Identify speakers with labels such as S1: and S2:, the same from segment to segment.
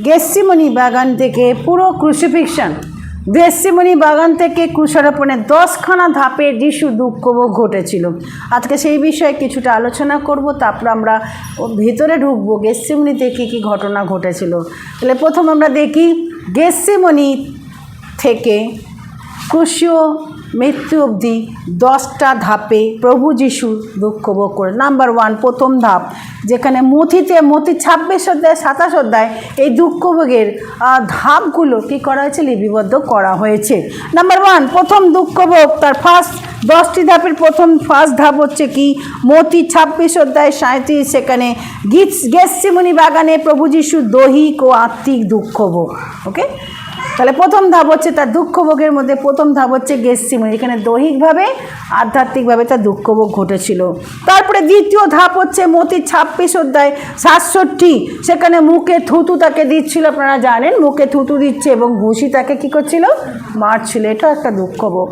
S1: গেথসেমানি বাগান থেকে পুরো ক্রুসিফিকশন, গেথসেমানি বাগান থেকে ক্রুশারোপণে 10খানা ধাপে যিশু দুঃখভোগ ঘটেছিল। আজকে সেই বিষয়ে কিছুটা আলোচনা করব, তারপর আমরা ভিতরে ঢুকবো গেথসেমানিতে কী কী ঘটনা ঘটেছিল। তাহলে প্রথম আমরা দেখি গেথসেমানি থেকে ক্রুশীয় মৃত্যু অবধি 10টা ধাপে প্রভু যিশু দুঃখভোগ করে। নাম্বার 1, প্রথম ধাপ, যেখানে মথি 26 অধ্যায় 27 অধ্যায় এই দুঃখভোগের ধাপগুলো কী করা হয়েছে, লিপিবদ্ধ করা হয়েছে। নাম্বার 1, প্রথম দুঃখভোগ, তার ফার্স্ট 10টি ধাপের ফার্স্ট ধাপ হচ্ছে কি, মথি 26 অধ্যায় 37, সেখানে গেথসেমানি বাগানে প্রভু যিশু দৈহিক ও আত্মিক দুঃখভোগ। ওকে, তাহলে প্রথম ধাপ হচ্ছে তার দুঃখভোগের মধ্যে প্রথম ধাপ হচ্ছে গেথসেমানি, এখানে দৈহিকভাবে আধ্যাত্মিকভাবে তার দুঃখভোগ ঘটেছিল। তারপরে দ্বিতীয় ধাপ হচ্ছে মথি 26 অধ্যায় 67, সেখানে মুখে থুতু তাকে দিচ্ছিল, আপনারা জানেন মুখে থুতু দিচ্ছে এবং ঘুষি তাকে কী করছিল, মারছিল, এটা একটা দুঃখভোগ।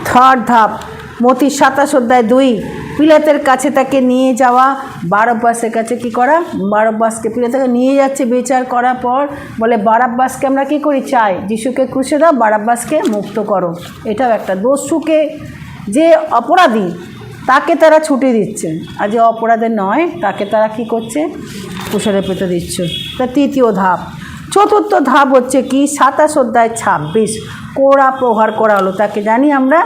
S1: থার্ড ধাপ মথি 27 অধ্যায় 2, পিলাতের কাছে তাকে নিয়ে যাওয়া, বারব্বাসের কাছে কি করা, বারব্বাসকে পিলাতের কাছে নিয়ে যাচ্ছে বিচার করার পর বলে বারব্বাসকে আমরা কি করি, চাই, যিশুকে ক্রুশে দাও, বারব্বাসকে মুক্ত করো। এটাও একটা দস্যুকে, যে অপরাধী তাকে তারা ছুটি দিচ্ছে, আর যে অপরাধে নয় তাকে তারা কি করছে, ক্রুশে পেতে দিচ্ছে। তা তৃতীয় ধাপ। চতুর্থ ধাপ হচ্ছে কি 27 অধ্যায় 26, কোড়া প্রহার করা হলো, তাকে জানি আমরা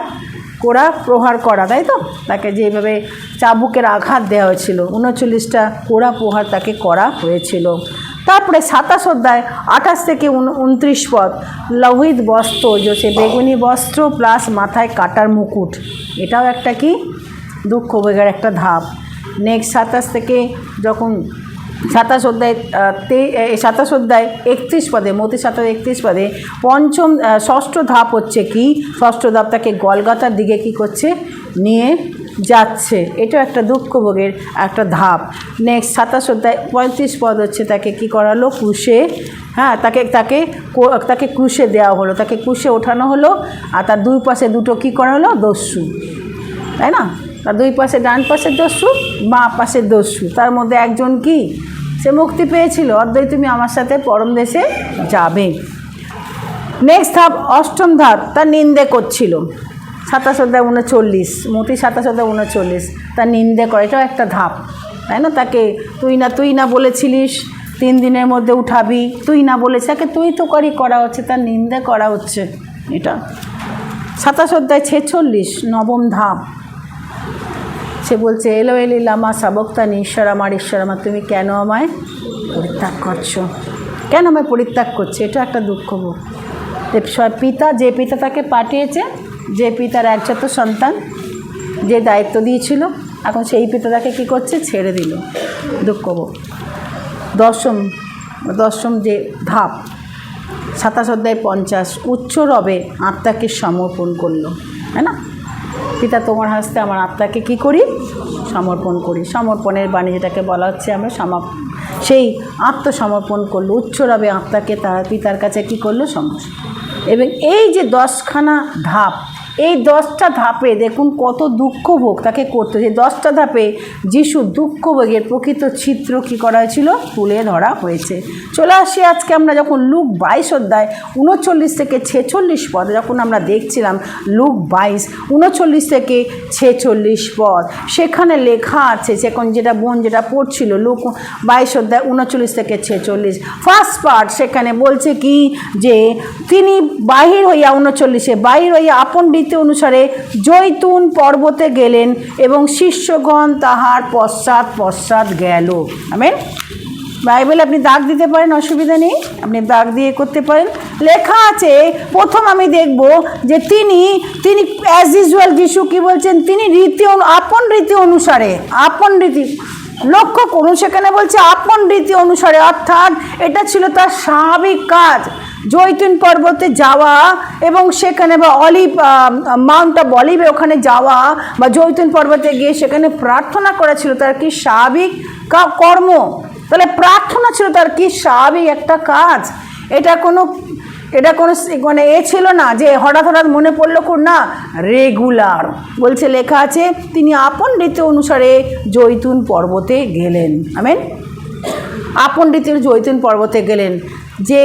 S1: কোড়া প্রহার করা, তাই তো, তাকে যেভাবে চাবুকের আঘাত দেওয়া হয়েছিল, 39টা কোড়া প্রহার তাকে করা হয়েছিল। তারপরে 27 অধ্যায় 28 থেকে 29 পদ, লোহিত বস্ত্র, যে সে বেগুনি বস্ত্র প্লাস মাথায় কাটার মুকুট, এটাও একটা কি দুঃখভোগের একটা ধাপ। নেক্সট 27 থেকে যখন 27 অধ্যায় 31 পদে, মথি 27 31 পদে ষষ্ঠ ধাপ হচ্ছে কি, ষষ্ঠ ধাপ তাকে গলগথার দিকে কি করছে, নিয়ে যাচ্ছে, এটা একটা দুঃখভোগের একটা ধাপ। নেক্সট 27 অধ্যায় 35 পদ হচ্ছে তাকে কি করালো, ক্রুশে, হ্যাঁ, তাকে ক্রুশে দেওয়া হলো, তাকে ক্রুশে ওঠানো হলো, আর তার দুই পাশে দুটো কি করা হলো, দস্যু, তাই না, তার দুই পাশে, ডান পাশের দস্যু, বাঁ পাশের দস্যু, তার মধ্যে একজন কি, সে মুক্তি পেয়েছিল, অদ্বৈ তুমি আমার সাথে পরম দেশে যাবে। নেক্সট ধাপ, অষ্টম ধাপ, তার নিন্দে করছিল, 27 অধ্যায় 39, মথি 27 অধ্যায় 39, তার নিন্দে করে, এটাও একটা ধাপ, তাই না, তাকে তুই না বলেছিলিস 3 দিনের মধ্যে উঠাবি, তুই না বলেছিস, তাকে তুই তো করা হচ্ছে, তার নিন্দে করা হচ্ছে, এটা। 27 অধ্যায় 46, নবম ধাপ, সে বলছে এলোহেলি লামা সাবক্তানি, ঈশ্বর আমার তুমি কেন আমায় পরিত্যাগ করছো, কেন আমায় পরিত্যাগ করছে, এটা একটা দুঃখভোগ। পিতা, যে পিতা তাকে পাঠিয়েছে, যে পিতার একজাত সন্তান, যে দায়িত্ব দিয়েছিল, এখন সেই পিতা তাকে কী করছে, ছেড়ে দিল, দুঃখভোগ। দশম যে ধাপ 27 অধ্যায় 50, উচ্চ রবে আত্মাকে সমর্পণ করলো, তাই না, পিতা তোমার হাসতে আমার আত্মাকে কি করি, সমর্পণ করি, সমর্পণের বাণী যেটাকে বলা হচ্ছে, আমরা সেই আত্মসমর্পণ করলো, উচ্চরবে আত্মাকে তার পিতার কাছে কি করলো, সমর্পণ। এবং এই যে 10খানা ধাপ, এই 10টা ধাপে দেখুন কত দুঃখভোগ তাকে করতে, যে 10টা ধাপে যিশু দুঃখভোগের প্রকৃত চিত্র কী করা হয়েছিল, তুলে ধরা হয়েছে। চলে আসি আজকে আমরা যখন লুক 22 অধ্যায় 39 থেকে 46 পদ যখন আমরা দেখছিলাম, লুক 22 39 থেকে 46 পদ, সেখানে লেখা আছে, সেখানে যেটা পড়ছিল লুক 22 অধ্যায় 39 থেকে 46, ফার্স্ট পার্ট, সেখানে বলছে কি, যে তিনি বাহির হইয়া 39 বাহির হইয়া আপন রীতি অনুসারে জৈতুন পর্বতে গেলেন এবং শিষ্যগণ তাহার পশ্চাৎ গেল। আমেন। বাইবেল আপনি দাগ দিতে পারেন, অসুবিধা নেই, আপনি দাগ দিয়ে করতে পারেন। লেখা আছে, প্রথম আমি দেখব যে তিনি অ্যাজ ইউজুয়াল যিশু কি বলছেন, তিনি আপন রীতি অনুসারে, লক্ষ্য করুন সেখানে বলছে আপন রীতি অনুসারে, অর্থাৎ এটা ছিল তার স্বাভাবিক কাজ, জৈতুন পর্বতে যাওয়া এবং সেখানে বা মাউন্ট অফ অলিভে ওখানে যাওয়া বা জৈতুন পর্বতে গিয়ে সেখানে প্রার্থনা করা ছিল তার কি স্বাভাবিক কর্ম। তাহলে প্রার্থনা ছিল তার কি স্বাভাবিক একটা কাজ, এটা কোনো মানে ছিল না যে হঠাৎ মনে পড়লো না, রেগুলার। বলছে লেখা আছে তিনি আপন রীতি অনুসারে জৈতুন পর্বতে গেলেন। আমেন। আপন রীতির জৈতুন পর্বতে গেলেন, যে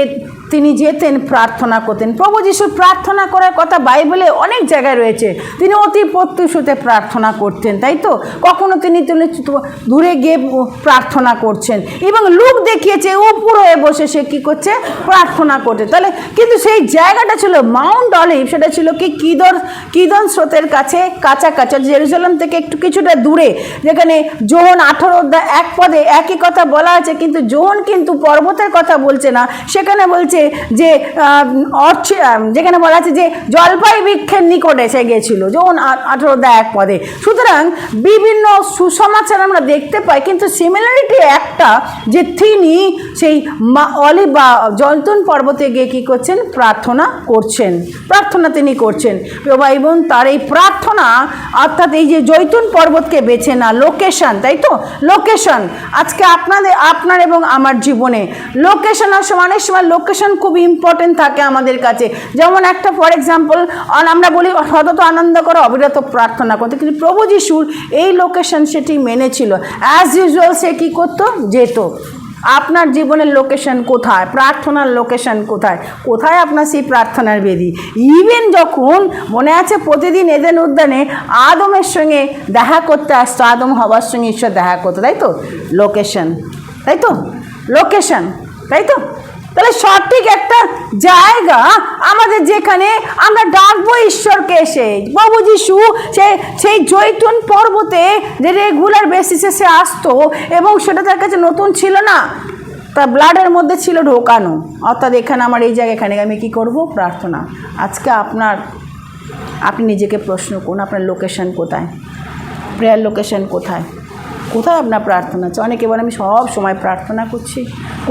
S1: তিনি যেতেন প্রার্থনা করতেন। প্রভু যিশুর প্রার্থনা করার কথা বাইবেলে অনেক জায়গায় রয়েছে। তিনি অতি প্রত্যুষতে প্রার্থনা করতেন, তাই তো? কখনো তিনি দূরে গিয়ে প্রার্থনা করছেন, এবং লোক দেখিয়েছে উপর হয়ে বসে সে কী করছে, প্রার্থনা করছে। তাহলে কিন্তু সেই জায়গাটা ছিল মাউন্ট অলিভ, সেটা ছিল কি কিদন স্রোতের কাছাকাছি, জেরুজালেম থেকে একটু কিছুটা দূরে, যেখানে যোহন 18 অধ্যায় 1 পদে একই কথা বলা আছে, কিন্তু যোহন কিন্তু পর্বতের কথা বলছে না, সেখানে বলছে যে যেখানে বলা আছে যে জলপাই বৃক্ষের নিকটে সে গিয়েছিল, যোহন 18 অধ্যায় 1 পদে। সুতরাং বিভিন্ন সুসমাচার আমরা দেখতে পাই, কিন্তু সিমিলারিটি একটা, যে তিনি সেই অলিভ বা জৈতুন পর্বতে গিয়ে কী করছেন, প্রার্থনা করছেন, প্রার্থনা তিনি করছেন। ভাই বোন, তার এই প্রার্থনা, অর্থাৎ এই যে জৈতুন পর্বতকে বেছে না, লোকেশন, তাই তো? লোকেশন আজকে আপনার এবং আমার জীবনে লোকেশন অনেক সময় লোকেশন খুব ইম্পর্টেন্ট থাকে আমাদের কাছে। যেমন একটা ফর এক্সাম্পল আমরা বলি সতত আনন্দ করে অবিরত প্রার্থনা করতে, কিন্তু প্রভু যিশুর এই লোকেশন সেটি মেনেছিল। অ্যাজ ইউজুয়াল সে কী করতো, যেত। আপনার জীবনের লোকেশন কোথায়, প্রার্থনার লোকেশন কোথায়, কোথায় আপনার সেই প্রার্থনার বেদি? ইভেন যখন মনে আছে প্রতিদিন এদেন উদ্যানে আদমের সঙ্গে দেখা করতে আসতো, আদম হওয়ার সঙ্গে ঈশ্বর দেখা করতো, তাই তো? লোকেশন, তাই তো? লোকেশন, তাই তো? তাহলে সঠিক একটা জায়গা আমাদের, যেখানে আমরা ডাকবো ঈশ্বরকে এসে। প্রভু যিশু সেই জৈতুন পর্বতে যে রেগুলার বেসিসে সে আসতো, এবং সেটা তার কাছে নতুন ছিল না, তার ব্লাডের মধ্যে ছিল ঢোকানো। অর্থাৎ এখানে আমার এই জায়গা, এখানে আমি কী করবো, প্রার্থনা। আজকে আপনি নিজেকে প্রশ্ন করুন, আপনার লোকেশন কোথায়, প্রেয়ার লোকেশন কোথায়, কোথায় আপনার প্রার্থনা আছে? অনেকে বলে আমি সব সময় প্রার্থনা করছি।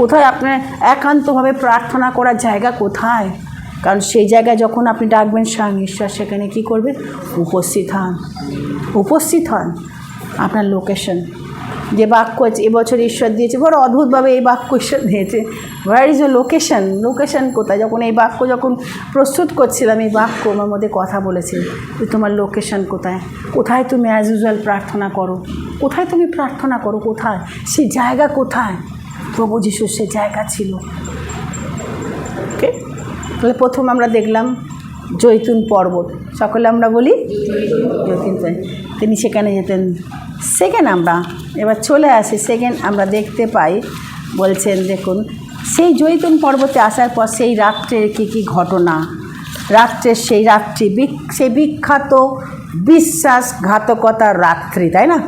S1: কোথায় আপনার একান্তভাবে প্রার্থনা করার জায়গা কোথায়? কারণ সেই জায়গায় যখন আপনি ডাকবেন স্বয়ং ঈশ্বর সেখানে কী করবে, উপস্থিত হন। আপনার লোকেশন, যে বাক্য এবছর ঈশ্বর দিয়েছে, বড় অদ্ভুতভাবে এই বাক্য ঈশ্বর দিয়েছে। হোয়ার ইজ এ লোকেশন কোথায়? যখন এই বাক্য প্রস্তুত করছিলাম, এই বাক্য আমার মধ্যে কথা বলেছে যে তোমার লোকেশন কোথায়, কোথায় তুমি অ্যাজ ইউজুয়াল প্রার্থনা করো, কোথায় তুমি প্রার্থনা করো, কোথায় সেই জায়গা, কোথায়? প্রভু যিশুর সে জায়গা ছিল। ওকে, তাহলে প্রথম আমরা দেখলাম জৈতুন পর্বত, সকলে আমরা বলি জৈতুন, তিনি সেখানে যেতেন। সেকেন্ড আমরা এবার চলে আসি, সেকেন্ড আমরা দেখতে পাই, বলছেন দেখুন সেই জৈতুন পর্বতে আসার পর সেই রাত্রের কী ঘটনা, রাত্রের সেই বিখ্যাত বিশ্বাসঘাতকতার রাত্রি, তাই না?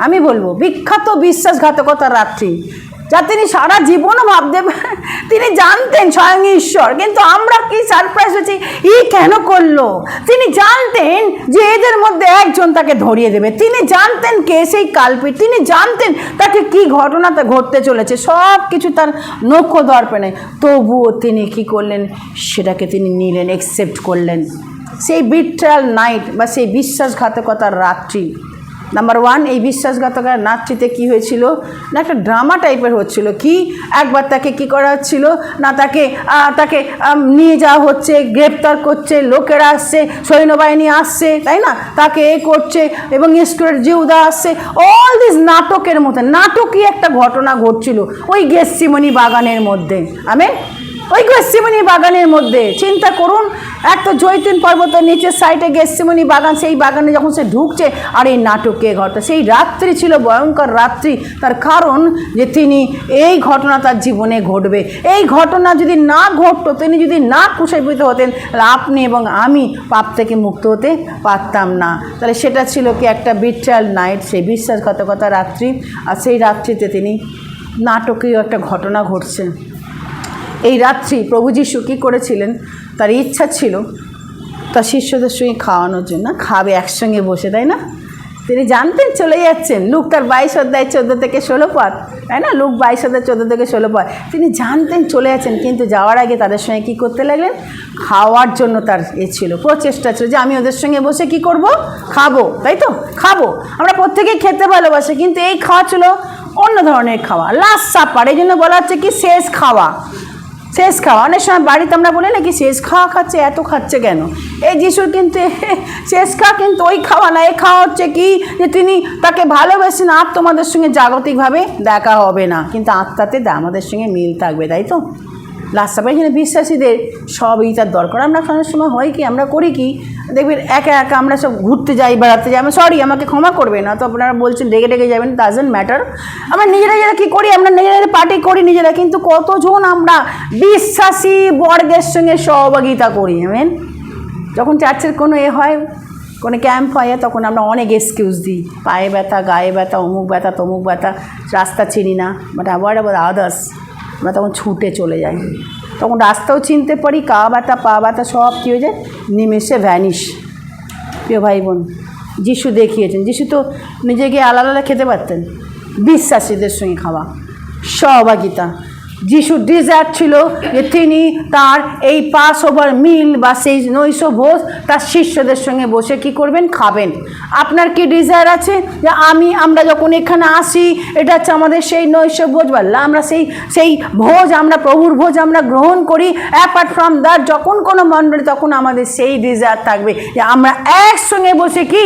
S1: আমি বলবো বিখ্যাত বিশ্বাসঘাতকতার রাত্রি, যা তিনি সারা জীবনও ভাবতে, তিনি জানতেন স্বয়ং ঈশ্বর, কিন্তু আমরা কি সারপ্রাইজ হয়েছি, কেন করলো? তিনি জানতেন যে এদের মধ্যে একজন তাকে ধরিয়ে দেবে, তিনি জানতেন কে সেই কালপিট, তিনি জানতেন তাকে কি ঘটনাটা ঘটতে চলেছে, সব কিছু তার নখ দর্পণে, তবুও তিনি কি করলেন, সেটাকে তিনি নিলেন, অ্যাকসেপ্ট করলেন। সেই বিট্রায়াল নাইট বা সেই বিশ্বাসঘাতকতার রাত্রি, নাম্বার 1, এই বিশ্বাসঘাতকতার রাত্রিতে কী হয়েছিল না, একটা ড্রামা টাইপের হচ্ছিল। কি একবার তাকে কি করা হচ্ছিল না, তাকে নিয়ে যাওয়া হচ্ছে, গ্রেপ্তার করছে, লোকেরা আসছে, সৈন্যবাহিনী আসছে, তাই না, তাকে করছে, এবং ইস্করিয়ত জিউদা আসছে, অল দিস নাটকের মধ্যে নাটকীয় একটা ঘটনা ঘটছিল ওই গেতসেমানি বাগানের মধ্যে। ওই গেতসেমানি বাগানের মধ্যে চিন্তা করুন, একটা জৈতুন পর্বতের নিচের সাইডে গেতসেমানি বাগান, সেই বাগানে যখন সে ঢুকছে, আর এই নাটকে ঘটে, সেই রাত্রি ছিল ভয়ঙ্কর রাত্রি। তার কারণ যে তিনি এই ঘটনা তার জীবনে ঘটবে, এই ঘটনা যদি না ঘটতো, তিনি যদি না ক্রুশিত হতেন, তাহলে আপনি এবং আমি পাপ থেকে মুক্ত হতে পারতাম না। তাহলে সেটা ছিল কি একটা বিট্রায়াল নাইট, সেই বিশ্বাসঘাতকতার রাত্রি। আর সেই রাত্রিতে তিনি নাটকীয় একটা ঘটনা ঘটছে। এই রাত্রি প্রভু যিশু কী করেছিলেন, তার ইচ্ছা ছিল তার শিষ্যদের সঙ্গে খাওয়ানোর জন্য, খাবে একসঙ্গে বসে, তাই না? তিনি জানতেন চলে যাচ্ছেন, লুক তার 22 অধ্যায় 14 থেকে 16 পদ, তাই না, লুক 22 অধ্যায় 14 থেকে 16 পদ, তিনি জানতেন চলে যাচ্ছেন, কিন্তু যাওয়ার আগে তাদের সঙ্গে কী করতে লাগলেন, খাওয়ার জন্য তার ছিল, প্রচেষ্টা ছিল যে আমি ওদের সঙ্গে বসে কি করব, খাবো, তাই তো, খাবো। আমরা প্রত্যেকেই খেতে ভালোবাসি, কিন্তু এই খাওয়া ছিল অন্য ধরনের খাওয়া, লাস্ট সাপার, এই জন্য বলা হচ্ছে কি শেষ খাওয়া। শেষ খাওয়া। অনেক সময় বাড়িতে আমরা বলি নাকি শেষ খাওয়া খাচ্ছে, এত খাচ্ছে কেন? এই যিশুর কিন্তু শেষ খাওয়া কিন্তু ওই খাওয়া না, এই খাওয়া হচ্ছে কি যে তিনি তাকে ভালোবাসেন, আর তোমাদের সঙ্গে জাগতিকভাবে দেখা হবে না, কিন্তু আত্মাতে আমাদের সঙ্গে মিল থাকবে, তাই তো? লাস্ট সাপে এখানে বিশ্বাসীদের সবই তার দরকার। আমরা অনেক সময় হয় কি, আমরা করি কি, দেখবেন একা একা আমরা সব ঘুরতে যাই, বেড়াতে যাই, আমি সরি আমাকে ক্ষমা করবে না, তো আপনারা বলছেন রেগে রেগে যাবেন, ডাজন্ট ম্যাটার। আমরা নিজেরা কী করি, আমরা নিজেরা পার্টি করি নিজেরা, কিন্তু কতজন আমরা বিশ্বাসী বর্গের সঙ্গে সহভাগিতা করি। আমেন। যখন চার্চের কোনো হয়, কোনো ক্যাম্প হয়, তখন আমরা অনেক এক্সকিউজ দিই, পায়ে ব্যথা, গায়ে ব্যথা, অমুক ব্যথা, তমুক ব্যথা, রাস্তা চিনি না, বাট অ্যাভয়েড অ্যাবাউট আদার্স, আমরা তখন ছুটে চলে যাই। তখন রাস্তাও চিনতে পারি, পা ব্যথা সব কী হয়ে যায়, নিমেষে ভ্যানিশ। প্রিয় ভাই বোন, যিশু দেখিয়েছেন, যিশু তো নিজেকে আলাদা আলাদা খেতে পারতেন, বিশ্বাসীদের সঙ্গে খাওয়া, সহভাগিতা। যিশু ডিজায়ার ছিল যে তিনি তার এই পাস ওভার মিল বা সেই নৈশ ভোজ তার শিষ্যদের সঙ্গে বসে কি করবেন, খাবেন। আপনার কি ডিজায়ার আছে যে আমরা যখন এখানে আসি, এটা হচ্ছে আমাদের সেই নৈশ ভোজ, বা আমরা সেই ভোজ, আমরা প্রভুর ভোজ আমরা গ্রহণ করি। অ্যাপার্ট ফ্রম দ্যাট, যখন কোনো মণ্ডলী, তখন আমাদের সেই ডিজায়ার থাকবে যে আমরা একসঙ্গে বসে কি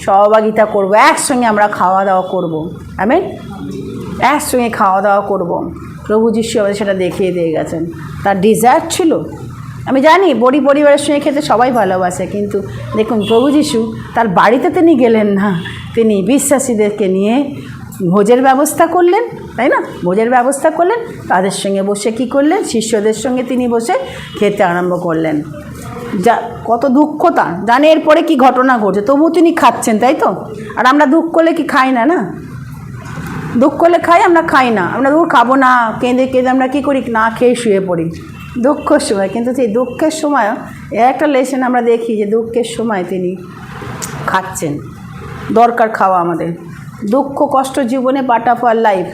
S1: সহভাগিতা করব, একসঙ্গে আমরা খাওয়া দাওয়া করব। আমেন। একসঙ্গে খাওয়া দাওয়া করব। প্রভু যিশু আমাদের সেটা দেখিয়ে দিয়ে গেছেন, তার ডিজায়ার ছিল। আমি জানি পরিবারের সঙ্গে খেতে সবাই ভালোবাসে, কিন্তু দেখুন প্রভু যিশু তার বাড়িতে তিনি গেলেন না, তিনি বিশ্বাসীদেরকে নিয়ে ভোজের ব্যবস্থা করলেন, তাই না? ভোজের ব্যবস্থা করলেন, তাদের সঙ্গে বসে কি করলেন, শিষ্যদের সঙ্গে তিনি বসে খেতে আরম্ভ করলেন। যা কত দুঃখ তার, জানে এরপরে কি ঘটনা ঘটছে, তবুও তিনি খাচ্ছেন, তাই তো? আর আমরা দুঃখ করলে কি খাই না? না, দুঃখ করলে খাই, আমরা খাই না, আমরা খাবো না, কেঁদে কেঁদে আমরা কী করি, না খেয়ে শুয়ে পড়ি দুঃখের সময়। কিন্তু সেই দুঃখের সময় একটা লেসন আমরা দেখি যে দুঃখের সময় তিনি খাচ্ছেন। দরকার খাওয়া আমাদের, দুঃখ কষ্ট জীবনে পার্ট অফ আওয়ার লাইফ,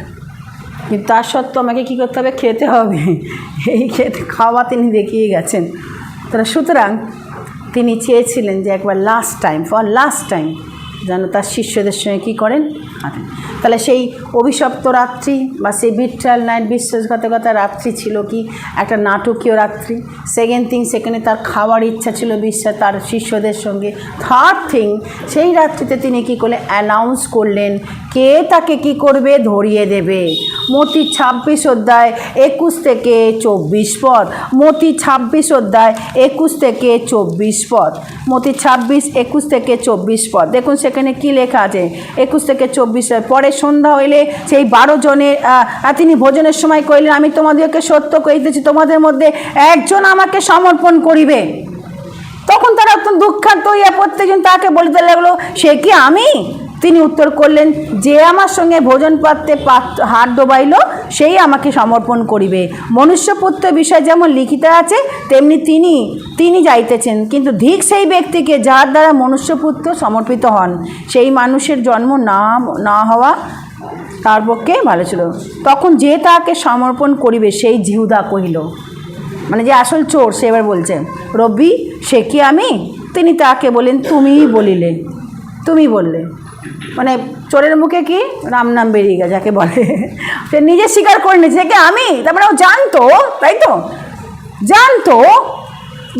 S1: কিন্তু তার সত্ত্বেও আমাকে কী করতে হবে, খেতে হবে। এই খাওয়া তিনি দেখিয়ে গেছেন। সুতরাং তিনি চেয়েছিলেন যে একবার লাস্ট টাইম যেন তার শিষ্যদের সঙ্গে কী করেন, হাঁটেন। তাহলে সেই অভিশপ্ত রাত্রি বা সেই বিট্রায়াল নাইট, বিশ্বাসঘাতকতার রাত্রি ছিল কি একটা নাটকীয় রাত্রি। সেকেন্ড থিং, সেখানে তার খাওয়ার ইচ্ছা ছিল তার শিষ্যদের সঙ্গে। থার্ড থিং, সেই রাত্রিতে তিনি কী করলেন, অ্যানাউন্স করলেন কে তাকে কি করবে, ধরিয়ে দেবে। মতি 26 অধ্যায় 21 থেকে 24 পদ, মতি 26 অধ্যায় 21 থেকে 24 পদ, মতি 26, 21 থেকে 24 পদ। দেখুন সেখানে কি লেখা আছে, 21 থেকে 24। পরে সন্ধ্যা হইলে সেই 12 জনের তিনি ভোজনের সময় কইলেন, আমি তোমাদেরকে সত্য কইতেছি, তোমাদের মধ্যে একজন আমাকে সমর্পণ করিবে। তখন তারা দুঃখার্ত হইয়া প্রত্যেকজন তাকে বলিতে লাগলো, সে কি আমি? তিনি উত্তর করলেন, যে আমার সঙ্গে ভোজন পাত্রে হাত ডোবাইল সেই আমাকে সমর্পণ করিবে। মনুষ্যপুত্র বিষয় যেমন লিখিত আছে, তেমনি তিনি যাইতেছেন, কিন্তু ধিক সেই ব্যক্তিকে যার দ্বারা মনুষ্যপুত্র সমর্পিত হন, সেই মানুষের জন্ম না হওয়া তার পক্ষে ভালো ছিল। তখন যে তাকে সমর্পণ করিবে সেই জিহুদা কহিল, মানে যে আসল চোর, সে এবার বলছে, রব্বি সে কি আমি? তিনি তাকে বলেন, তুমি বললে। মানে চোরের মুখে কি রাম নাম বেরিয়ে গেছে, যাকে বলে। সে নিজে স্বীকার করে নিয়েছে যে আমি, তারপরে ও জানতো, তাই তো, জানতো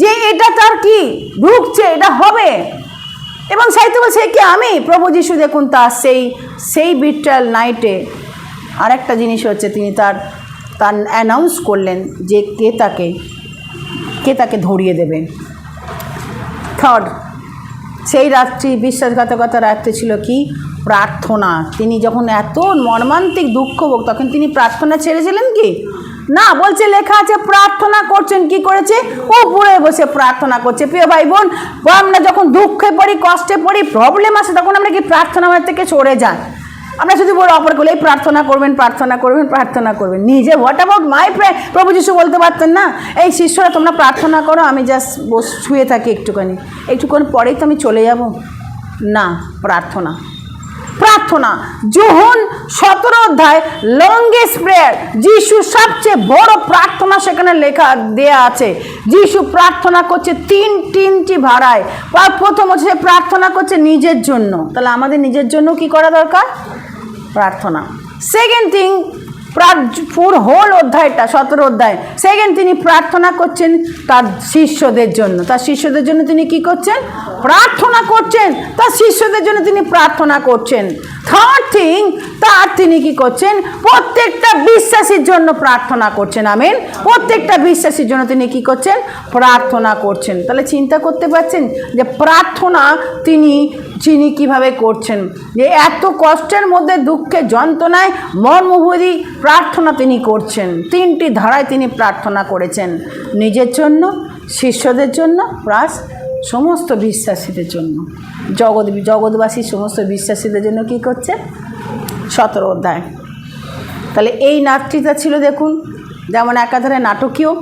S1: যে এটা তার কি ঢুকছে, এটা হবে, এবং সেই তো বলছে কি আমি। প্রভু যিশু দেখুন তার সেই বিট্রায়াল নাইটে আরেকটা জিনিস হচ্ছে, তিনি তার অ্যানাউন্স করলেন যে কে তাকে ধরিয়ে দেবে। থার্ড, সেই রাত্রি, বিশ্বাসঘাতকতার রাত্রি ছিল কি, প্রার্থনা। তিনি যখন এত মর্মান্তিক দুঃখ ভোগ, তখন তিনি প্রার্থনা ছেড়েছিলেন কি না? বলছে, লেখা আছে প্রার্থনা করছেন। কি করেছে? উপরে বসে প্রার্থনা করছে। প্রিয় ভাই বোন, আমরা যখন দুঃখে পড়ি, কষ্টে পড়ি, প্রবলেম আসে, তখন আমরা কি প্রার্থনা থেকে সরে যাই। আমরা শুধু বলে অপর করলে প্রার্থনা করবেন, নিজে হোয়াট অ্যাবাউট মাই প্রে। প্রভু যিশু বলতে পারতেন না, এই শিষ্যরা তোমরা প্রার্থনা করো, আমি জাস্ট শুয়ে থাকি একটুখানি পরেই তো আমি চলে যাব? না, প্রার্থনা। যোহন 17 অধ্যায় লংগেস্ট প্রেয়ার, যিশু সবচেয়ে বড় প্রার্থনা সেখানে লেখা দেয়া আছে। যিশু প্রার্থনা করছে তিনটি ভাড়ায়। প্রথম হচ্ছে প্রার্থনা করছে নিজের জন্য। তাহলে আমাদের নিজের জন্য কি করা দরকার? প্রার্থনা। সেকেন্ড থিং, পুর হোল অধ্যায়টা 17 অধ্যায় সেকেন্ড তিনি প্রার্থনা করছেন তার শিষ্যদের জন্য। তার শিষ্যদের জন্য তিনি কি করছেন? প্রার্থনা করছেন। তার শিষ্যদের জন্য তিনি প্রার্থনা করছেন। থার্ড থিং, তার তিনি কি করছেন? প্রত্যেকটা বিশ্বাসীর জন্য প্রার্থনা করছেন। আমেন। প্রত্যেকটা বিশ্বাসীর জন্য তিনি কি করছেন? প্রার্থনা করছেন। তাহলে চিন্তা করতে পারছেন যে প্রার্থনা তিনি কিভাবে করছেন, যে এত কষ্টের মধ্যে দুঃখে যন্ত্রণায় মর্মভেদী প্রার্থনা তিনি করছেন। 3টি ধারায় তিনি প্রার্থনা করেছেন, নিজের জন্য, শিষ্যদের জন্য, প্লাস সমস্ত বিশ্বাসীদের জন্য, জগৎবাসী সমস্ত বিশ্বাসীদের জন্য কি করছে? 17 অধ্যায়। তাহলে এই নাট্যটা ছিল দেখুন, যেমন একাধারে নাটকীয়,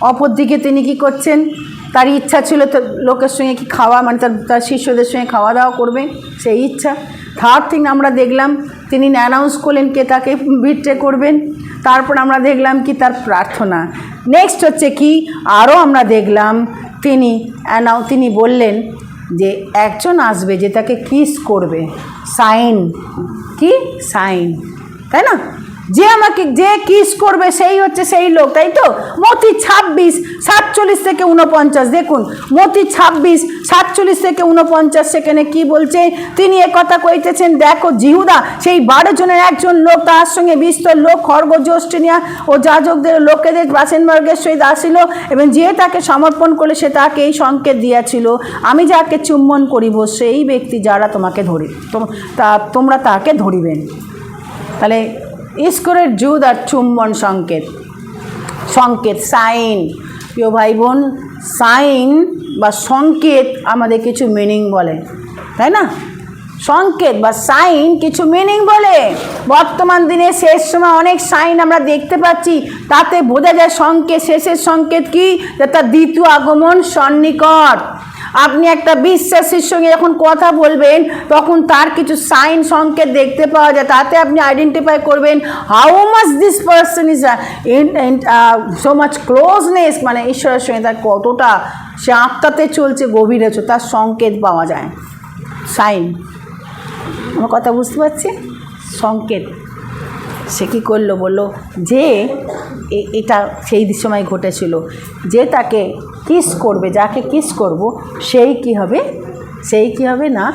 S1: অপরদিকে তিনি কি করছেন? তার ইচ্ছা ছিল তো লোকের সঙ্গে কি খাওয়া, মানে তার শিষ্যদের সঙ্গে খাওয়া দাওয়া করবে, সেই ইচ্ছা। থার্ড থিং আমরা দেখলাম তিনি অ্যানাউন্স করলেন কে তাকে বিট্রে করবেন। তারপর আমরা দেখলাম কি তার প্রার্থনা। নেক্সট হচ্ছে কি, আরও আমরা দেখলাম তিনি বললেন যে একজন আসবে যে তাকে কিস করবে, সাইন, কি সাইন, তাই না? যে কিস করবে সেই হচ্ছে সেই লোক, তাই তো? মতি 26:47 থেকে 49 দেখুন, মতি 26:47 থেকে 49 সেখানে কি বলছে? তিনি একথা কইতেছেন, দেখো জিহুদা সেই 12 জনের একজন লোক, তার সঙ্গে বিস্তর লোক খড়গ জ্যেষ্ঠনিয়া ও যাজকদের লোকেদের বাসেনবর্গের সহিত আসিল, এবং যে তাকে সমর্পণ করলে সে তাকে এই সংকেত দিয়াছিল, আমি যাকে চুম্বন করিব সেই ব্যক্তি যারা তোমাকে তোমরা তাকে ধরিবেন। তাহলে ঈশ্বরের জুদ আর চুম্বন সংকেত, সাইন। প্রিয় ভাই বোন, সাইন বা সংকেত আমাদের কিছু মিনিং বলে, তাই না? সংকেত বা সাইন কিছু মিনিং বলে। বর্তমান দিনে শেষ সময় অনেক সাইন আমরা দেখতে পাচ্ছি, তাতে বোঝা যায় সংকেত, শেষের সংকেত কি? যে তার দ্বিতীয় আগমন সন্নিকট। আপনি একটা বিশ্বাসীর সঙ্গে যখন কথা বলবেন তখন তার কিছু সাইন সংকেত দেখতে পাওয়া যায়, তাতে আপনি আইডেন্টিফাই করবেন how much this person is so much closeness, মানে ঈশ্বরের সঙ্গে তার কতটা সে আত্মাতে চলছে, গভীরে তার সংকেত পাওয়া যায়। সাইন, আমার কথা বুঝতে পারছি? সংকেত। সে কী করলো? বললো যে এটা সেই সময় ঘটেছিল, যে তাকে কিস করবে, যাকে কিস করব সেই কি হবে না,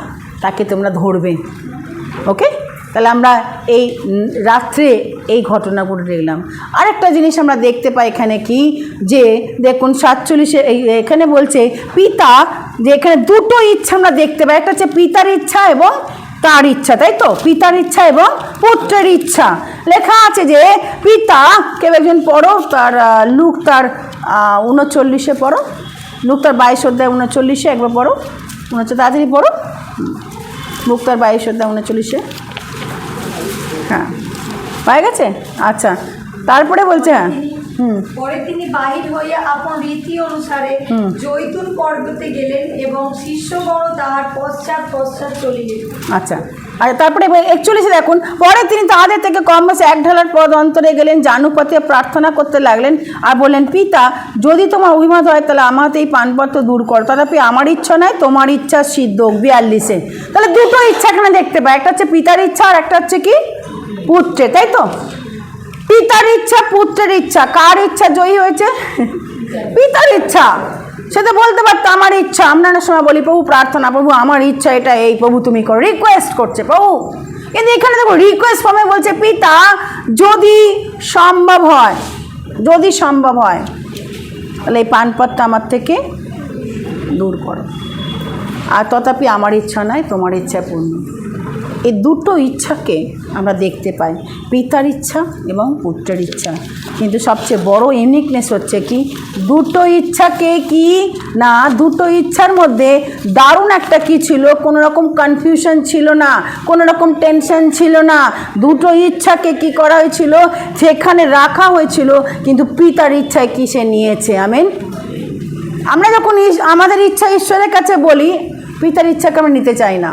S1: তাকে তোমরা ধরবে। ওকে, তাহলে আমরা এই রাত্রে এই ঘটনাগুলো দেখলাম। আরেকটা জিনিস আমরা দেখতে পাই এখানে কি, যে দেখুন 47 এখানে বলছে পিতা, যে এখানে দুটো ইচ্ছা আমরা দেখতে পাই, একটা হচ্ছে পিতার ইচ্ছা এবং তার ইচ্ছা, তাই তো? পিতার ইচ্ছা এবং পুত্রের ইচ্ছা। লেখা আছে যে পিতা, কেউ একজন পড়ো, তার লুক তার 39 পড়ো, লুক তার 22 অধ্যায় 39 একবার পড়ো, 39 তাড়াতাড়ি পড়ো, লুক তার 22 অধ্যায় 39। হ্যাঁ, পাই গেছে? আচ্ছা, তারপরে বলছে হ্যাঁ,
S2: পরে তিনি বাহির হইয়া আপন রীতি অনুসারে জৈতুন পর্বতে গেলেন এবং শিষ্যগণ তাহার পশ্চাৎ চলিলেন।
S1: আচ্ছা, আর তারপরে 41 দেখুন, পরে তিনি তাদের থেকে কম বেশি 1 ঢালার পদ অন্তরে গেলেন, জানুপথে প্রার্থনা করতে লাগলেন আর বললেন, পিতা যদি তোমার অভিমত হয় তাহলে আমাতে এই পানপত্র দূর করো, তথাপি আমার ইচ্ছা নয় তোমার ইচ্ছা সিদ্ধ হোক। 42। তাহলে দুটো ইচ্ছা এখানে দেখতে পাই, একটা হচ্ছে পিতার ইচ্ছা আর একটা হচ্ছে কি পুত্রের, তাই তো? পিতার ইচ্ছা, পুত্রের ইচ্ছা, কার ইচ্ছা জয়ী হয়েছে? পিতার ইচ্ছা। সে তো বলতে পারতো আমার ইচ্ছা, আমরা না সময় বলি প্রভু প্রার্থনা, প্রভু আমার ইচ্ছা এটা, এই প্রভু তুমি করো, রিকোয়েস্ট করছে প্রভু। কিন্তু এখানে দেখো রিকোয়েস্ট ফর্মে বলছে পিতা যদি সম্ভব হয়, তাহলে এই পানপথটা আমার থেকে দূর করো, আর তথাপি আমার ইচ্ছা নয় তোমার ইচ্ছা পূর্ণ। এই দুটো ইচ্ছাকে আমরা দেখতে পাই, পিতার ইচ্ছা এবং পুত্রের ইচ্ছা। কিন্তু সবচেয়ে বড় ইউনিকনেস হচ্ছে কি, দুটো ইচ্ছাকে কি না, দুটো ইচ্ছার মধ্যে দারুণ একটা কি ছিল, কোনো রকম কনফিউশন ছিল না, কোনো রকম টেনশন ছিল না। দুটো ইচ্ছাকে কি করা হয়েছিল? সেখানে রাখা হয়েছিল, কিন্তু পিতার ইচ্ছায় কি সে নিয়েছে। আমেন। আমরা যখন আমাদের ইচ্ছা ঈশ্বরের কাছে বলি, পিতার ইচ্ছাকে আমরা নিতে চাই না।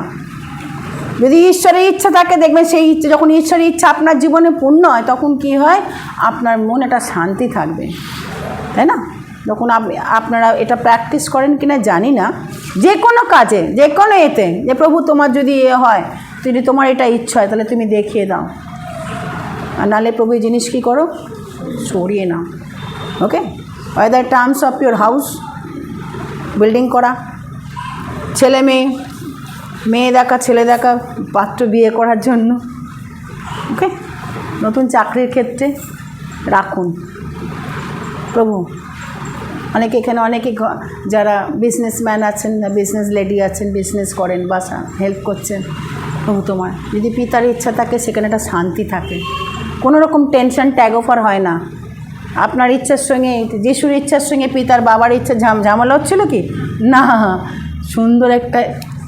S1: যদি ঈশ্বরের ইচ্ছা থাকে, দেখবেন সেই ইচ্ছা, যখন ঈশ্বরের ইচ্ছা আপনার জীবনে পূর্ণ হয় তখন কি হয়? আপনার মনে একটা শান্তি থাকবে, তাই না? যখন আপনারা এটা প্র্যাকটিস করেন কিনা জানি না, যে কোনো কাজে, যে কোনো এতে, যে প্রভু তোমার যদি হয়, যদি তোমার এটা ইচ্ছা হয় তাহলে তুমি দেখিয়ে দাও, আর নালে প্রভু এই জিনিস কী করো, সরিয়ে নাও। Okay, by the terms of your house, building করা, ছেলে মেয়ে দেখা, ছেলে দেখা, পাত্র বিয়ে করার জন্য। ওকে, নতুন চাকরির ক্ষেত্রে রাখুন। প্রভু অনেকে এখানে অনেকে যারা বিজনেসম্যান আছেন, বিজনেস লেডি আছেন, বিজনেস করেন বা হেল্প করছেন, প্রভু তোমার যদি পিতার ইচ্ছা থাকে সেখানে একটা শান্তি থাকে, কোনো রকম টেনশন ট্যাগ অফার হয় না। আপনার ইচ্ছার সঙ্গে, যিশুর ইচ্ছার সঙ্গে পিতার বাবার ইচ্ছা ঝামেলা হচ্ছিল কি না, সুন্দর একটা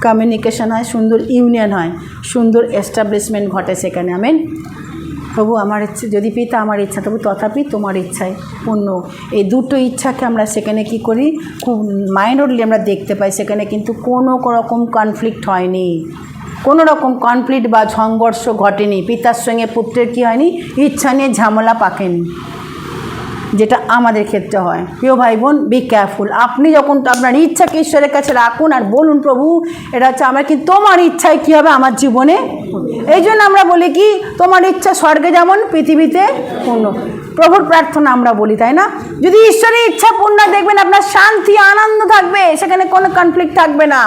S1: কমিউনিকেশন হয়, সুন্দর ইউনিয়ন হয়, সুন্দর এস্টাবলিশমেন্ট ঘটে সেখানে। আমেন। প্রভু আমার ইচ্ছে, যদি পিতা আমার ইচ্ছা, তবু তথাপি তোমার ইচ্ছায় পূর্ণ। এই দুটো ইচ্ছাকে আমরা সেখানে কি করি, খুব মাইনরলি আমরা দেখতে পাই। সেখানে কিন্তু কোনো রকম কনফ্লিক্ট হয়নি, কোনো রকম কনফ্লিক্ট বা সংঘর্ষ ঘটেনি। পিতার সঙ্গে পুত্রের কি হয়নি, ইচ্ছা নিয়ে ঝামেলা পাকেনি, যেটা আমাদের ক্ষেত্রে হয়। প্রিয় ভাই বোন, বি কেয়ারফুল। আপনি যখন আপনার ইচ্ছাকে ঈশ্বরের কাছে রাখুন আর বলুন, প্রভু এটা হচ্ছে আমার, কি তোমার ইচ্ছায় কী হবে আমার জীবনে। এই জন্য আমরা বলি কি, তোমার ইচ্ছা স্বর্গে যেমন পৃথিবীতে পূর্ণ। প্রভুর প্রার্থনা আমরা বলি, তাই না? যদি ঈশ্বরের ইচ্ছা পূর্ণ, দেখবেন আপনার শান্তি আনন্দ থাকবে, সেখানে কোনো কনফ্লিক্ট থাকবে না।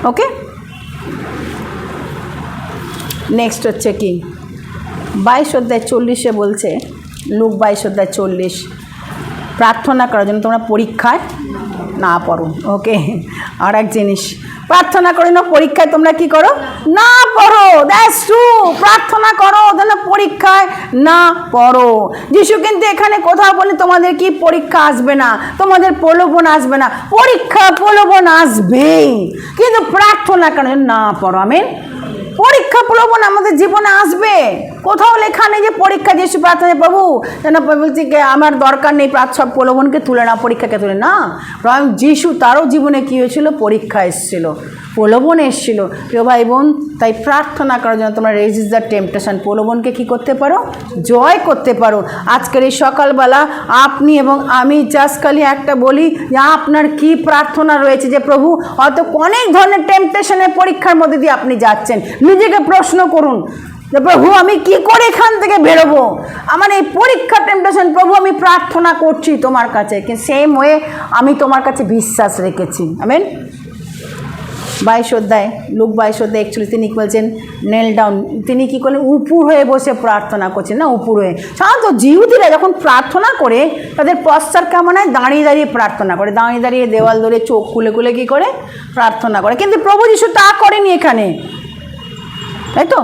S1: ওকে, নেক্সট হচ্ছে কি 22:40 বলছে, লুক 22:40, প্রার্থনা করার জন্য তোমরা পরীক্ষায় না পড়ো। ওকে, আর এক জিনিস, প্রার্থনা করো না পরীক্ষায় তোমরা কি করো, না পড়ো। দ্যাটস ট্রু, প্রার্থনা করো যেন পরীক্ষায় না পড়ো। যিশু কিন্তু এখানে কোথাও বলে তোমাদের কি পরীক্ষা আসবে না, তোমাদের প্রলোভন আসবে না। পরীক্ষা প্রলোভন আসবেই, কিন্তু প্রার্থনা করার জন্য না পড়ো। আমেন। পরীক্ষা প্রলোভন আমাদের জীবনে আসবে, কোথাও লেখা নেই যে পরীক্ষা যিশু প্রার্থনা, প্রভু যেন বলছি আমার দরকার নেই, সব প্রলোভনকে তুলে না, পরীক্ষাকে তুলে না। কারণ যিশু তারও জীবনে কী হয়েছিল, পরীক্ষা এসেছিল, প্রলোভন এসেছিল। প্রিয় ভাই বোন, তাই প্রার্থনা করার জন্য তোমরা রেজিস্ট দ্য টেম্পটেশন, প্রলোভনকে কী করতে পারো, জয় করতে পারো। আজকের এই সকালবেলা আপনি এবং আমি জাস্ট খালি একটা বলি যে আপনার কি প্রার্থনা রয়েছে, যে প্রভু হয়তো অনেক ধরনের টেম্পটেশনের পরীক্ষার মধ্যে দিয়ে আপনি যাচ্ছেন, নিজেকে প্রশ্ন করুন যে প্রভু আমি কি করে এখান থেকে বেরোবো, আমার এই পরীক্ষা টেম্পটেশন, প্রভু আমি প্রার্থনা করছি তোমার কাছে, কিন্তু সেম ওয়ে আমি তোমার কাছে বিশ্বাস রেখেছি। আমেন। 22 লুক 22:41 তিনি বলছেন নেল ডাউন, তিনি কি করলেন, উপুর হয়ে বসে প্রার্থনা করছেন, না উপুর হয়ে। সাধারণত জিহুদিরা যখন প্রার্থনা করে তাদের পশ্চাৎ কেমন হয়, দাঁড়িয়ে দাঁড়িয়ে প্রার্থনা করে, দাঁড়িয়ে দাঁড়িয়ে দেওয়াল ধরে চোখ খুলে খুলে কী করে প্রার্থনা করে। কিন্তু প্রভু যিশু তা করেনি এখানে, তাই তো?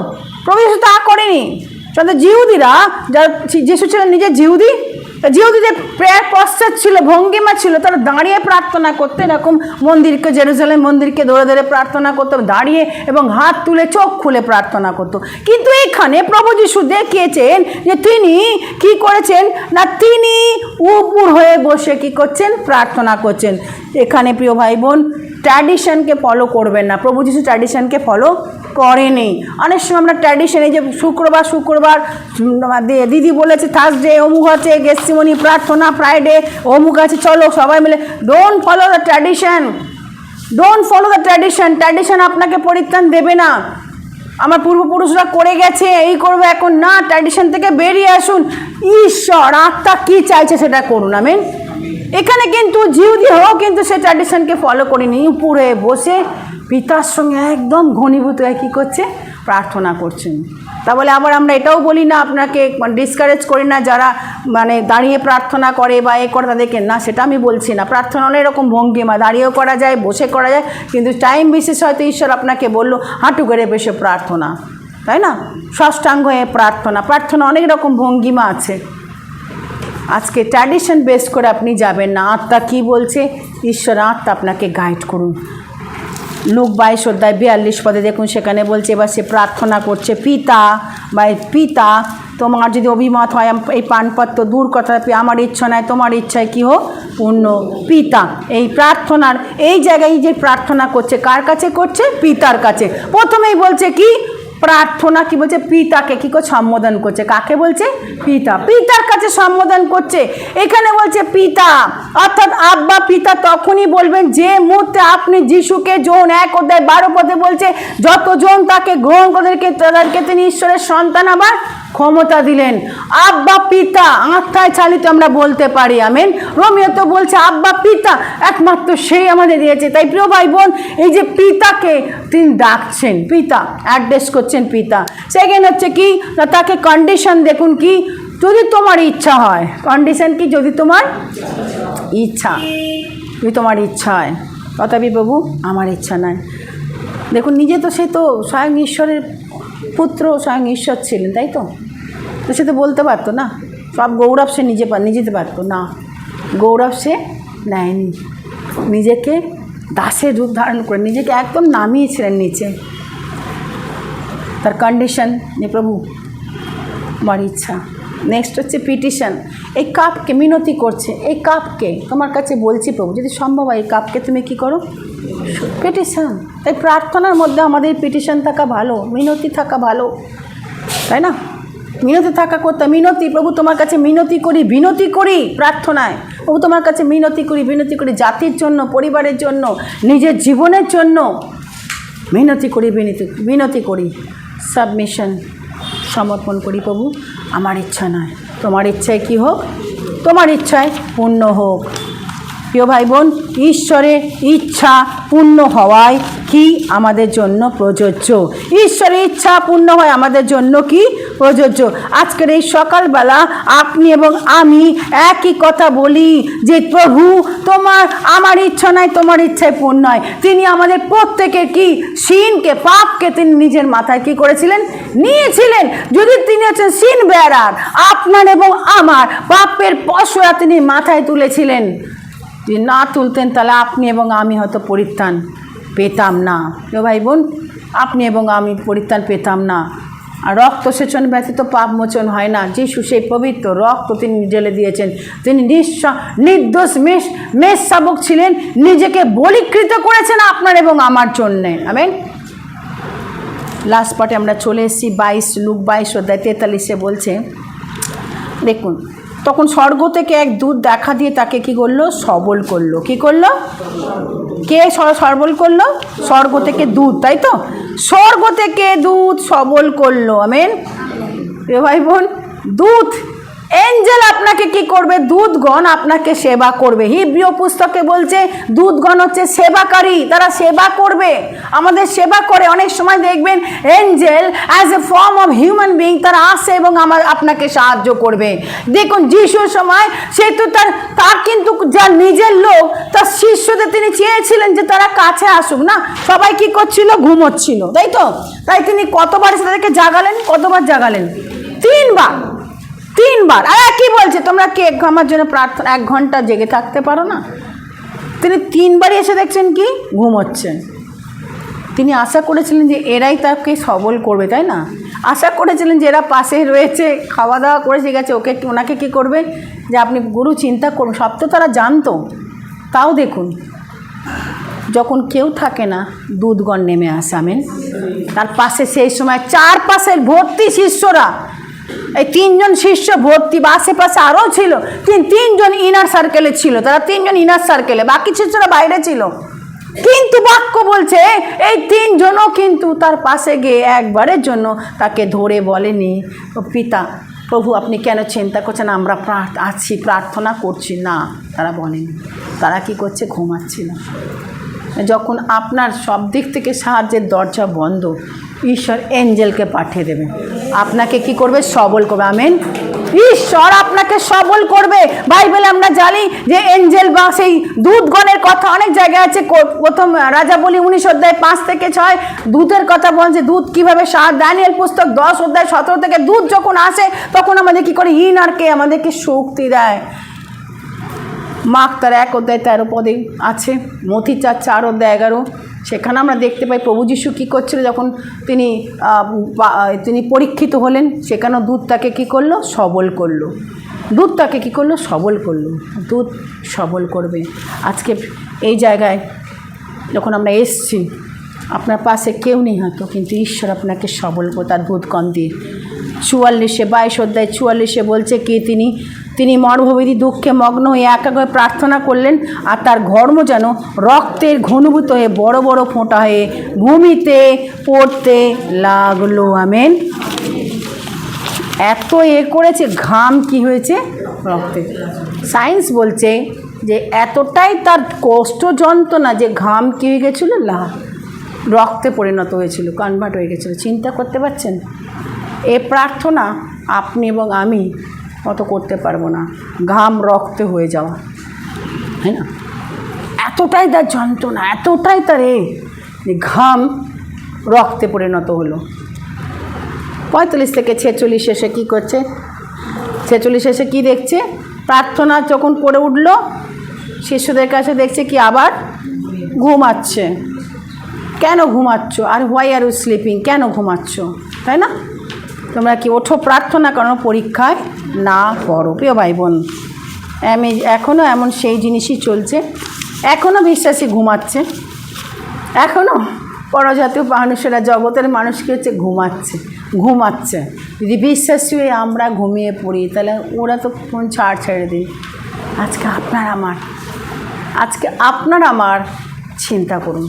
S1: প্রভু যিশু তা করেনি। সাধারণত জিহুদিরা, যারা যিশু ছিলেন নিজে জিহুদি, জিহুদিদের প্রেয়ার পশ্চাৎ ছিল, ভঙ্গিমা ছিল, তারা দাঁড়িয়ে প্রার্থনা করতে, এরকম মন্দিরকে, জেরুজালেম মন্দিরকে ধরে ধরে প্রার্থনা করতো, দাঁড়িয়ে এবং হাত তুলে চোখ খুলে প্রার্থনা করতো। কিন্তু এখানে প্রভু যিশু দেখিয়েছেন যে তিনি কি করেছেন না, তিনি উপুর হয়ে বসে কি করছেন, প্রার্থনা করছেন। এখানে প্রিয় ভাই বোন, ট্র্যাডিশনকে ফলো করবেন না। প্রভু যিশু ট্র্যাডিশনকে ফলো করেনি। অনেক সময় আমরা ট্র্যাডিশনে যে শুক্রবার দিদি বলেছে থার্সডে অমুক আছে গেটসিমনি প্রার্থনা, ফ্রাইডে অমুক আছে, চলো সবাই মিলে। Don't follow the tradition, don't follow the tradition. Tradition আপনাকে পরিত্রাণ দেবে না। আমার পূর্বপুরুষরা করে গেছে, এই করবো এখন না, ট্র্যাডিশন থেকে বেরিয়ে আসুন। ঈশ্বর আত্মা কী চাইছে সেটা করুন। আমেন। এখানে কিন্তু জিহুদি হোক, কিন্তু সে ট্র্যাডিশনকে ফলো করেনি, উপরে বসে পিতার সঙ্গে একদম ঘনীভূত হয়ে কী করছে, প্রার্থনা করছেন। তা বলে আবার আমরা এটাও বলি না, আপনাকে ডিসকারেজ করি না যারা মানে দাঁড়িয়ে প্রার্থনা করে বা এ করে তাদেরকে, না সেটা আমি বলছি না। প্রার্থনা অনেক রকম ভঙ্গিমা, দাঁড়িয়েও করা যায়, বসে করা যায়, কিন্তু টাইম বিশেষ হয়তো ঈশ্বর আপনাকে বললো হাঁটু করে বসে প্রার্থনা, তাই না, ষষ্ঠাঙ্গ হয়ে প্রার্থনা। প্রার্থনা অনেক রকম ভঙ্গিমা আছে। আজকে ট্র্যাডিশন বেস করে আপনি যাবেন না। আত্মা কী বলছে, ঈশ্বর আত্মা আপনাকে গাইড করুন। লুক 22:42 দেখুন, সেখানে বলছে এবার সে প্রার্থনা করছে, পিতা তোমার যদি অভিমত হয় এই পানপত্র দূর কথা, আমার ইচ্ছা নয় তোমার ইচ্ছায় কী হোক পূর্ণ। পিতা, এই প্রার্থনার এই জায়গায় যে প্রার্থনা করছে, কার কাছে করছে, পিতার কাছে। প্রথমেই বলছে কি, প্রার্থনা কি বলছে, পিতাকে কি করে সম্বোধন করছে, কাকে বলছে, পিতা, পিতার কাছে সম্বোধন করছে। এখানে বলছে পিতা, অর্থাৎ আব্বা পিতা তখনই বলবেন যে মুহূর্তে আপনি যিশুকে, যোন 1:12 বলছে যতজন তাকে গ্রহণ করে তাদেরকে তিনি ঈশ্বরের সন্তান আবার ক্ষমতা দিলেন। আব্বা পিতা, আত্মায় চালিত আমরা বলতে পারি, আমেন। রোমিও তো বলছে আব্বা পিতা, একমাত্র সেই আমাদের দিয়েছে। তাই প্রিয় ভাই বোন, এই যে পিতাকে তিনি ডাকছেন, পিতা অ্যাড্রেস করছেন পিতা। সেকেন্ড হচ্ছে কি, না তাকে কন্ডিশন দেখুন কি, যদি তোমার ইচ্ছা হয়। কন্ডিশন কি, যদি তোমার ইচ্ছা, যদি তোমার ইচ্ছা হয়। তথাপি প্রভু আমার ইচ্ছা নাই। দেখুন নিজে তো সে তো স্বয়ং ঈশ্বরের পুত্র, স্বয়ং ঈশ্বর ছিলেন, তাই তো? তো সে তো বলতে পারতো না, সব গৌরব সে নিজেতে পারতো না। গৌরব সে নেয়নি, নিজেকে দাসের রূপ ধারণ করে নিজেকে একদম নামিয়েছিলেন নিচে। তার কন্ডিশন যে প্রভু আমার ইচ্ছা। নেক্সট হচ্ছে পিটিশন। এই কাপকে মিনতি করছে, এই কাপকে তোমার কাছে বলছি প্রভু, যদি সম্ভব হয় এই কাপকে তুমি কি করো, পিটিশন। তাই প্রার্থনার মধ্যে আমাদের পিটিশন থাকা ভালো, মিনতি থাকা ভালো, তাই না? মিনতি থাকা করতে, মিনতি, প্রভু তোমার কাছে মিনতি করি, বিনতি করি প্রার্থনায়। প্রভু তোমার কাছে মিনতি করি, বিনতি করি, জাতির জন্য, পরিবারের জন্য, নিজের জীবনের জন্য মিনতি করি, বিনতি করি, সাবমিশন, সমর্পণ করি। প্রভু আমার ইচ্ছা নয়, তোমার ইচ্ছায় কি হোক, তোমার ইচ্ছায় পূর্ণ হোক। প্রিয় ভাই বোন, ঈশ্বরের ইচ্ছা পূর্ণ হওয়ায় কি আমাদের জন্য প্রযোজ্য। ঈশ্বরের ইচ্ছা পূর্ণ হয় আমাদের জন্য কি প্রযোজ্য। আজকের এই সকালবেলা আপনি এবং আমি একই কথা বলি যে প্রভু তোমার, আমার ইচ্ছা নাই, তোমার ইচ্ছায় পূর্ণ হয়। তিনি আমাদের প্রত্যেকের কি সিনকে, পাপকে তিনি নিজের মাথায় কি করেছিলেন, নিয়েছিলেন। যদি তিনি হচ্ছেন সিন বেয়ারার, আপনার এবং আমার পাপের পশরা তিনি মাথায় তুলেছিলেন। যদি না তুলতেন তাহলে আপনি এবং আমি হয়তো পরিত্রাণ পেতাম না। প্রিয় ভাই বোন, আপনি এবং আমি পরিত্রাণ পেতাম না। আর রক্ত সেচন ব্যতীত পাপ মোচন হয় না। যিশু সেই পবিত্র রক্ত তিনি ঢেলে দিয়েছেন। তিনি নির্দোষ মেষ শাবক ছিলেন, নিজেকে বলীকৃত করেছেন আপনার এবং আমার জন্যে। আমেন। লাস্ট পার্টে আমরা চলে এসেছি। লুক 22 অধ্যায় 43 বলছে, দেখুন, তখন স্বর্গ থেকে এক দূত দেখা দিয়ে তাকে কি করলো, সবল করলো। কি করলো? কে সবল করলো? স্বর্গ থেকে দূত, তাই তো? স্বর্গ থেকে দূত সবল করলো। আমেন। ভাই বোন, দূত, এঞ্জেল আপনাকে কি করবে? দূতগণ আপনাকে সেবা করবে। হিব্রীয় পুস্তকে বলছে দূতগণ হচ্ছে সেবাকারী, তারা সেবা করবে, আমাদের সেবা করে। অনেক সময় দেখবেন Angel as a form of human being তারা আসে এবং আপনাকে সাহায্য করবে। দেখুন যিশুর সময় সে তো তার কিন্তু যা নিজের লোক, তার শিষ্যদের তিনি চেয়েছিলেন যে তারা কাছে আসুক না। সবাই কি করছিল? ঘুমোচ্ছিল, তাই তো? তাই তিনি কতবার তাদেরকে জাগালেন? কতবার জাগালেন? 3 বার। আর কি বলছে, তোমরা কি আমার জন্য প্রার্থনা 1 ঘন্টা জেগে থাকতে পারো না? তিনি 3 বারই এসে দেখছেন কি ঘুমোচ্ছেন। তিনি আশা করেছিলেন যে এরাই তাকে সবল করবে, তাই না? আশা করেছিলেন যে এরা পাশে রয়েছে, খাওয়া দাওয়া করে গেছে, ওনাকে কি করবে, যে আপনি গুরু চিন্তা করুন। সব তো তারা জানতো। তাও দেখুন, যখন কেউ থাকে না, দূতগণ নেমে আসে। আমেন। তার পাশে সেই সময় 4 পাশের ভর্তি শিষ্যরা, এই 3 জন শিষ্য ভর্তি, বা আশেপাশে আরও ছিল, 3 জন ইনার সার্কেলে ছিল। তারা 3 জন ইনার সার্কেলে, বাকি শিষ্যরা বাইরে ছিল। কিন্তু বাক্য বলছে এই 3 জনও কিন্তু তার পাশে গিয়ে একবারের জন্য তাকে ধরে বলেনি, পিতা, প্রভু আপনি কেন চিন্তা করছেন, আমরা আছি, প্রার্থনা করছি না। তারা বলেনি। তারা কি করছে? ঘুমাচ্ছিল। যখন আপনার সব দিক থেকে সাহায্যের দরজা বন্ধ, ঈশ্বর এঞ্জেলকে পাঠিয়ে দেবে, আপনাকে কি করবে? সবল করবে। আমেন। ঈশ্বর আপনাকে সবল করবে। বাইবেলে আমরা জানি যে এঞ্জেল বা সেই দূতগণের কথা অনেক জায়গায় আছে। প্রথম রাজাবলী 19 অধ্যায় 5 থেকে 6 দূতের কথা বলছে, দূত কীভাবে দানিয়েল পুস্তক 10 অধ্যায় 17 থেকে দূত যখন আসে তখন আমাদের কি করে? ইনারকে আমাদেরকে শক্তি দেয়। মার্ক তার 1 অধ্যায় 13 পদে আছে, মথি 4 অধ্যায় 11, সেখানে আমরা দেখতে পাই প্রভু যিশু কী করছিল যখন তিনি পরীক্ষিত হলেন। সেখানেও দূত তাকে কী করলো? সবল করলো। দূত তাকে কী করলো? সবল করলো। দূত সবল করবে। আজকে এই জায়গায় যখন আমরা এসছি, আপনার পাশে কেউ নেই হয়তো, কিন্তু ঈশ্বর আপনাকে সবল করে তার দূতগণ দিয়ে। 22 অধ্যায় 44 বলছে কি, তিনি মরুভূমির দুঃখে মগ্ন হয়ে একাগ্রে প্রার্থনা করলেন, আর তার ঘর্ম যেন রক্তের ঘনীভূত হয়ে বড় বড় ফোঁটা হয়ে ভূমিতে পড়তে লাগলো। আমেন। এত করেছে, ঘাম কি হয়েছে, রক্তে। সায়েন্স বলছে যে এতটাই তার কষ্ট যন্ত্রণা যে ঘাম কি হয়ে গেছিলো, রক্তে পরিণত হয়েছিল, কনভার্ট হয়ে গেছিলো। চিন্তা করতে পারছেন? এ প্রার্থনা আপনি এবং আমি অত করতে পারবো না, ঘাম রক্তে হয়ে যাওয়া, তাই না? এতটাই তার যন্ত্রণা, এতটাই তার যে ঘাম রক্তে পরিণত হলো। 45 থেকে 46 এসে কী করছে? 46 এসে কী দেখছে? প্রার্থনা যখন করে উঠল, শিষ্যদের কাছে দেখছে কি আবার ঘুমাচ্ছে। কেন ঘুমাচ্ছ? আর হোয়াই আর ইউ স্লিপিং? কেন ঘুমাচ্ছ? তাই না? তোমরা কি ওঠো, প্রার্থনা করো, পরীক্ষায় না পড়ো। প্রিয় ভাই বোন, এখনও এমন সেই জিনিসই চলছে। এখনও বিশ্বাসী ঘুমাচ্ছে, এখনও পরজাতীয় মানুষেরা, জগতের মানুষ কী হচ্ছে? ঘুমাচ্ছে। যদি বিশ্বাসী হয়ে আমরা ঘুমিয়ে পড়ি, তাহলে ওরা তো কোন ছেড়ে দিই। আজকে আপনার আমার চিন্তা করুন।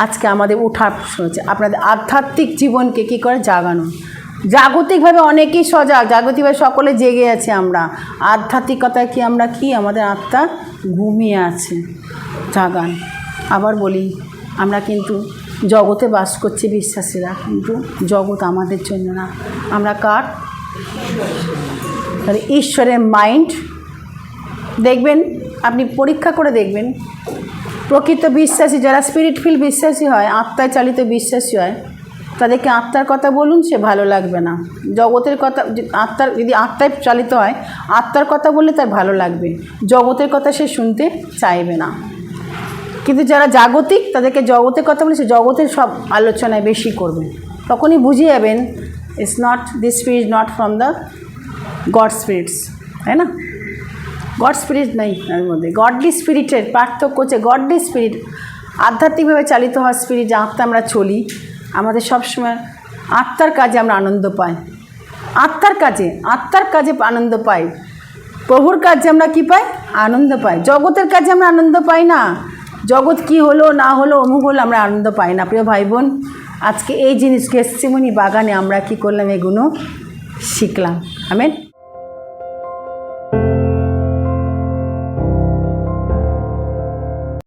S1: আজকে আমাদের ওঠার প্রশ্ন হচ্ছে আপনাদের আধ্যাত্মিক জীবনকে কী করে জাগানো। জাগতিকভাবে অনেকেই সজাগ, জাগতিকভাবে সকলে জেগে আছে, আমরা আধ্যাত্মিকতায় কি আমরা কি আমাদের আত্মা ঘুমিয়ে আছে। জাগান। আবার বলি, আমরা কিন্তু জগতে বাস করছি বিশ্বাসীরা, কিন্তু জগৎ আমাদের জন্য না, আমরা কার? তাহলে ঈশ্বরের মাইন্ড। দেখবেন, আপনি পরীক্ষা করে দেখবেন, প্রকৃত বিশ্বাসী যারা স্পিরিটফুল বিশ্বাসী হয়, আত্মায় চালিত বিশ্বাসী হয়, তাদেরকে আত্মার কথা বলুন, সে ভালো লাগবে না। জগতের কথা, যদি আত্মায় চালিত হয়, আত্মার কথা বললে তার ভালো লাগবে, জগতের কথা সে শুনতে চাইবে না। কিন্তু যারা জাগতিক, তাদেরকে জগতের কথা বলে সে জগতের সব আলোচনায় বেশি করবে। তখনই বুঝে যাবেন this spirit not from the god spirits, তাই না? গড স্পিরিট নেই এর মধ্যে। গডলি স্পিরিটের পার্থক্য হচ্ছে গডলি স্পিরিট, আধ্যাত্মিকভাবে চালিত হওয়া স্পিরিট, যে আত্মা আমরা চলি, আমাদের সবসময় আত্মার কাজে আমরা আনন্দ পাই, আত্মার কাজে আনন্দ পাই। প্রভুর কাজে আমরা কি পাই? আনন্দ পাই। জগতের কাজে আমরা আনন্দ পাই না। জগৎ কি হলো না হলো, অমুক হলো, আমরা আনন্দ পাই না। প্রিয় ভাই বোন, আজকে এই জিনিস গেটসেমানি বাগানে আমরা কি করলাম? এগুলো শিখলাম। আমেন।